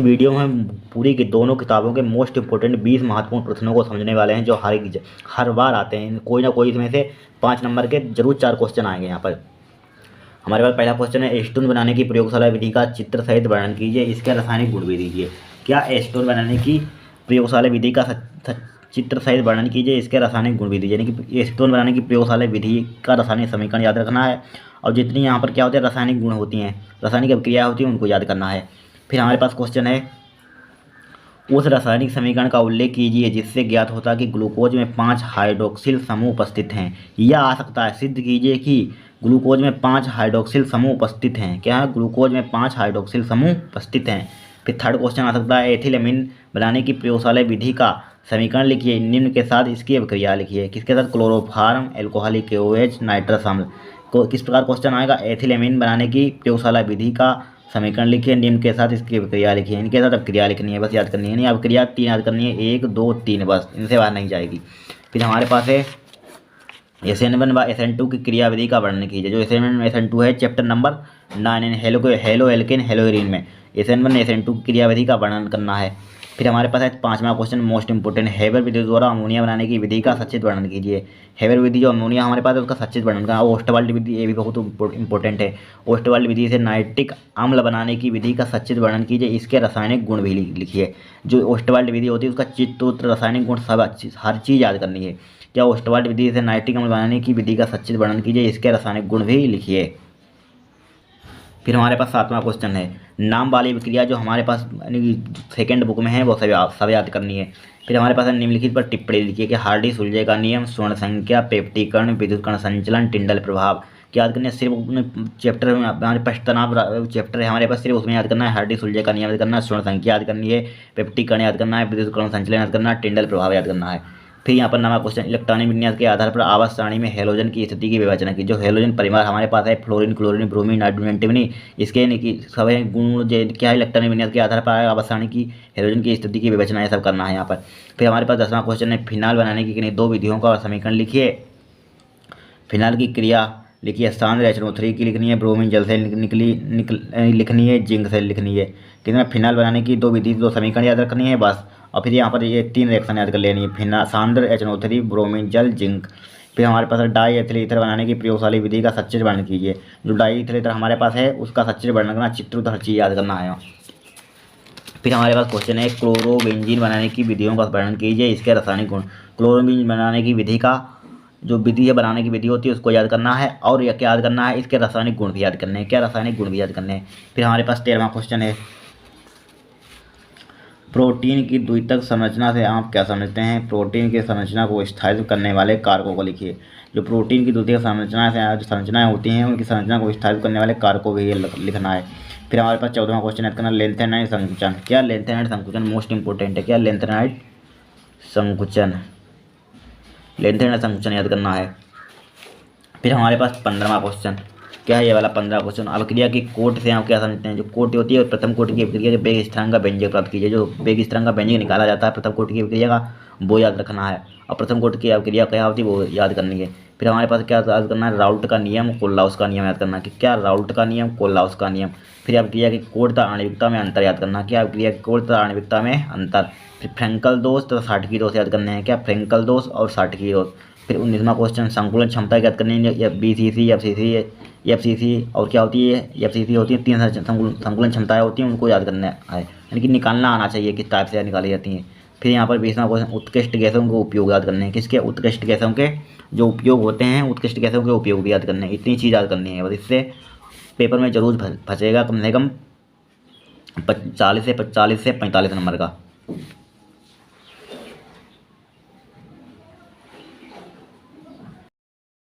Video में हम पूरी की दोनों किताबों के मोस्ट इंपोर्टेंट 20 महत्वपूर्ण प्रश्नों को समझने वाले हैं जो हर बार आते हैं। कोई ना कोई इसमें से 5 नंबर के जरूर 4 क्वेश्चन आएंगे। यहाँ पर हमारे पास पहला क्वेश्चन है, एस्टोन बनाने की प्रयोगशाला विधि का चित्र सहित वर्णन कीजिए, इसके रासायनिक गुण भी दीजिए। क्या एस्टोन बनाने की प्रयोगशाला विधि का चित्र सहित वर्णन कीजिए, इसके रासायनिक गुण भी दीजिए। यानी कि एस्टोन बनाने की प्रयोगशाला विधि का रासायनिक समीकरण याद रखना है और जितनी यहाँ पर क्या होते हैं रासायनिक गुण होती हैं, रासायनिक अभिक्रिया होती है, उनको याद करना है। फिर हमारे पास क्वेश्चन है, उस रासायनिक समीकरण का उल्लेख कीजिए जिससे ज्ञात होता कि ग्लूकोज में 5 हाइड्रोक्सिल समूह उपस्थित हैं। यह आ सकता है, सिद्ध कीजिए कि ग्लूकोज में 5 हाइड्रोक्सिल समूह उपस्थित हैं। क्या है? ग्लूकोज में 5 हाइड्रोक्सिल समूह उपस्थित हैं। फिर थर्ड क्वेश्चन आ सकता है, एथिलअमीन बनाने की प्रयोगशाला विधि का समीकरण लिखिए, निम्न के साथ इसकी अभिक्रिया लिखिए। किसके साथ? क्लोरोफॉर्म, अल्कोहलिक OH, नाइट्रस अम्ल को किस प्रकार क्वेश्चन आएगा? एथिलअमीन बनाने की प्रयोगशाला विधि का समीकरण लिखिए, निम्न के साथ इसकी अभिक्रिया लिखिए। इनके साथ अभिक्रिया लिखनी है, बस याद करनी है। नहीं, अभिक्रिया 3 याद करनी है, 1 2 3, बस इनसे बाहर नहीं जाएगी। फिर हमारे पास है SN1 व SN2 की क्रियाविधि का वर्णन कीजिए। जो SN1 SN2 है चैप्टर नंबर 9 हेलो एल्केन हेलोइरिन में SN1 SN2 की क्रियाविधि का वर्णन करना है। फिर हमारे पास है 5वां क्वेश्चन, मोस्ट इंपोर्टेंट, हेबर विधि द्वारा अमोनिया बनाने की विधि का सचित्र वर्णन कीजिए। हेबर विधि जो अमोनिया हमारे पास है उसका सचित्र वर्णन करना। ओस्टवाल्ड विधि, ये भी बहुत इंपॉर्टेंट है। ओस्टवाल्ड विधि से नाइट्रिक अम्ल बनाने की विधि का सचित्र वर्णन कीजिए, इसके रासायनिक गुण भी लिखिए। जो ओस्टवाल्ड विधि होती है उसका चित्र, रासायनिक गुण सब हर चीज़ याद करनी है। क्या? ओस्टवाल्ड विधि से नाइट्रिक अम्ल बनाने की विधि का सचित्र वर्णन कीजिए, इसके रासायनिक गुण भी लिखिए। फिर हमारे पास 7वां क्वेश्चन है, नाम वाली विक्रिया जो हमारे पास सेकेंड बुक में है वो सब याद करनी है। फिर हमारे पास निम्नलिखित पर टिप्पणी लिखिए कि हार्डी सुलजे का नियम, स्वर्ण संख्या, पेप्टीकरण, विद्युत कण संचलन, टिंडल प्रभाव। क्या याद करना है? सिर्फ चैप्टर में हमारे पास तनाव चैप्टर है हमारे पास, सिर्फ उसमें याद करना है हार्डी सुलजे का नियम याद करना है, स्वर्ण संख्या याद करनी है, पेप्टीकरण याद करना है, विद्युत कण संचलन याद करना है, टिंडल प्रभाव याद करना है। फिर यहाँ पर 9वां क्वेश्चन, इलेक्ट्रॉनिक विन्यास के आधार पर आवर्त सारणी में हेलोजन की स्थिति की विवेचना की। जो हेलोजन परिवार हमारे पास है, fluorine, chlorine, bromine, nitrogen, antimony, इसके सभी गुण क्या है इलेक्ट्रॉनिक विन्यास के आधार पर आवर्त सारणी की हेलोजन की स्थिति की विवेचना ये सब करना है यहाँ पर। फिर हमारे पास 10वां क्वेश्चन है, फिनाल बनाने की किन्हीं 2 विधियों का समीकरण लिखिए। फिनाल की क्रिया लिखिए, सांद्र HNO3 की लिखनी है, ब्रोमीन जल से लिखनी है, जिंक से लिखनी है। कितना? फिनाल बनाने की 2 विधि, 2 समीकरण याद रखनी है बस। और फिर यहाँ पर ये 3 रिएक्शन याद कर लेनी है, सांद्र HNO3, ब्रोमीन जल, जिंक। फिर हमारे पास डाई एथिल ईथर बनाने की प्रयोगशाला विधि का सचित्र वर्णन कीजिए। जो डाई एथिल ईथर हमारे पास है उसका सचित्र वर्णन करना, चित्र हर चीज़ याद करना है। फिर हमारे पास क्वेश्चन है, क्लोरोबेंजीन बनाने की विधियों का वर्णन कीजिए, इसके रासायनिक गुण। क्लोरोबेंजीन बनाने की विधि का जो विधि है, बनाने की विधि होती है उसको याद करना है और यह क्या याद करना है? इसके रासायनिक गुण भी याद करने हैं। क्या? रासायनिक गुण भी याद करने हैं। फिर हमारे पास 13वां क्वेश्चन है, प्रोटीन की द्वितीयक संरचना से आप क्या समझते हैं? प्रोटीन की संरचना को स्थायित्व करने वाले कारकों को लिखिए। जो प्रोटीन की द्वितीयक संरचना से जो संरचनाएं होती हैं उनकी संरचना को स्थायित्व करने वाले कारकों भी लिखना है। फिर हमारे पास 14वां क्वेश्चन याद करना, लेंथेनाइड संकुचन। क्या? लेंथेनाइड संकुचन मोस्ट इंपोर्टेंट है। क्या? लेंथेनाइड संकुचन, लेंथेनाइड संकुचन याद करना है। फिर हमारे पास 15वां क्वेश्चन क्या है? ये वाला 15वां क्वेश्चन, अभिक्रिया की कोट से आप क्या समझते हैं? जो कोटि होती है प्रथम कोटि की अभिक्रिया के बेग स्थिरांक का व्यंजक प्राप्त कीजिए। जो बेग स्थिरांक का व्यंजक निकाला जाता है प्रथम कोटि की अभिक्रिया का, वो याद रखना है। और प्रथम कोटि की अभिक्रिया क्या होती है वो याद करनी है। फिर हमारे पास क्या याद करना है? राउल्ट का नियम, कोल्लाउस का नियम याद करना है। कि क्या? राउल्ट का नियम, कोल्लाउस का नियम। फिर अभिक्रिया की कोट तथा आणविकता में अंतर याद करना। क्या? अभिक्रिया की कोट तथा आणविकता में अंतर। फिर फ्रेंकल दोष तथा साठकी दोष याद करने हैं। क्या? फ्रेंकल दोष और साठकी दोष। फिर 19वां क्वेश्चन, संकुलन क्षमता याद करनी है। BCC, FCC और क्या होती है? FCC होती है। 3 संकुलन क्षमताएं होती हैं, उनको याद करना है, यानी कि निकालना आना चाहिए किस टाइप से निकाली जाती हैं। फिर यहाँ पर 20वां क्वेश्चन, उत्कृष्ट गैसों के उपयोग याद करने हैं। किसके? उत्कृष्ट गैसों के जो उपयोग होते हैं, उत्कृष्ट गैसों के उपयोग भी याद करने हैं। इतनी चीज़ याद करनी है बस, इससे पेपर में जरूर फंसेगा कम से कम 40 से 45 नंबर का।